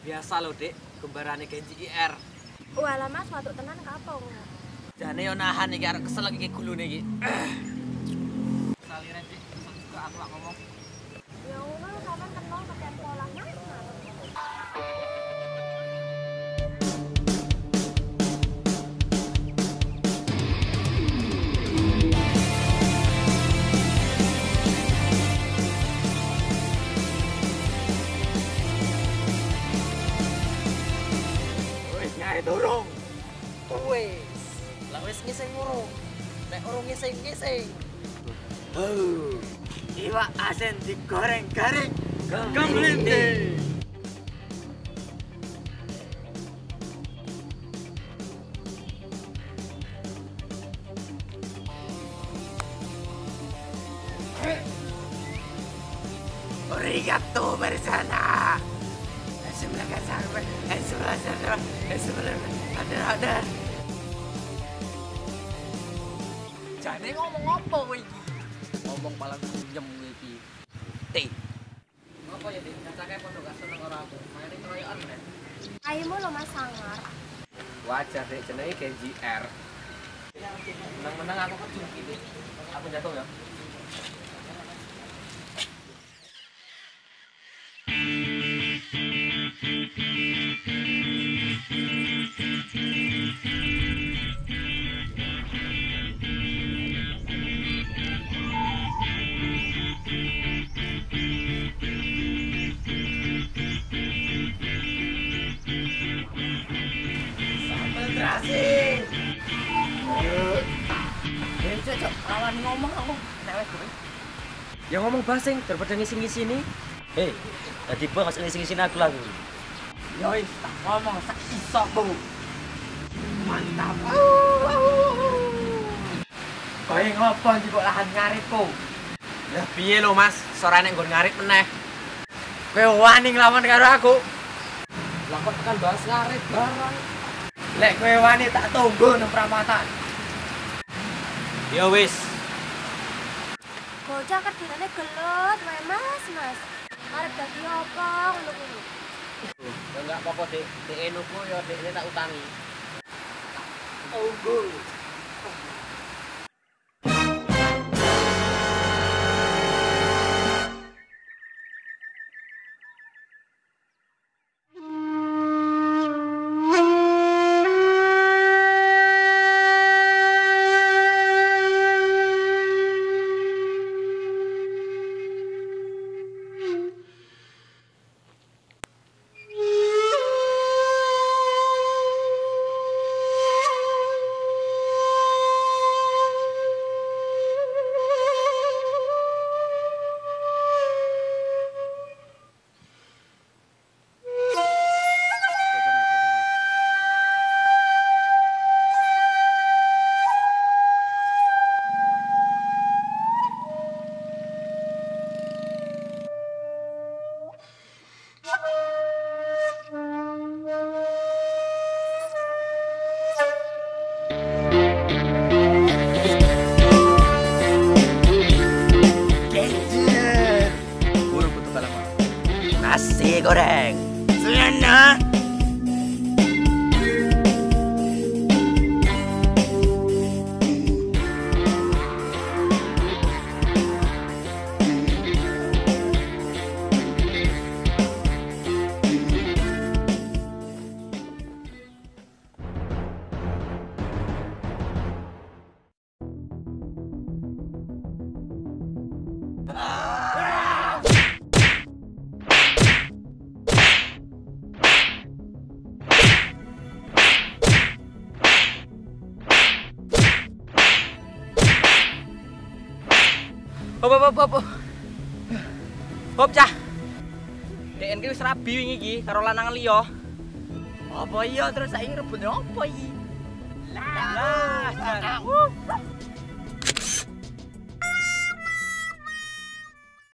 Biasa lho, Dik, kembarane Genji IR. Walah Mas, watuk tenan kapong. Jane yo nahan iki arek kesel iki gulune iki. Salire, Dik, kesel juga aku lak ngomong. Ya ngono sampean kenal pakai pola Mas. Dorong. Wes. Lah wis ngising urung. Nek urung ngising. Iwak asin digoreng-garing. Gamlinte. Arigato bersana. Sebelah ada. Jane ngomong apa kowe iki? Ngomong paling pinjem kowe iki. Ngopo ya, Dik? Cacake pondok gak seneng karo aku. Maine keroyokan men. Aimu lo Mas sangar. Wajar, Dik, jenenge Genji R. Menang-menang aku kerja iki. Aku jatuh ya. Terasing. Cocok kawan ngomong aku. Nek kowe. Ya ngomong basing daripada ngising-ngisini. Tadi bang ngasih ngising-ngisini aku lagi. Ya wis, tak ngomong sak isoku. Mantap. Kowe ngopo njupuk lahan ngaritku? Ya piye lho Mas, sorane nggon ngarit meneh. Kowe wani nglawan karo aku. Lah kok tekan bahas ngarit bareng. Lek kowe wani tak tunggu nang Pramatan. Ya wis. Bocah kerjane gelut wae Mas. Arep dadi apa ngono kuwi? Ya enggak apa-apa, Dik. Dek enuku ya dekne tak utangi. Tunggu. Nasi goreng. Selena. Hop cah. DN ki wis rabi wingi iki karo lanang liya. Apa iya terus saiki rebutne apa iki? Lah,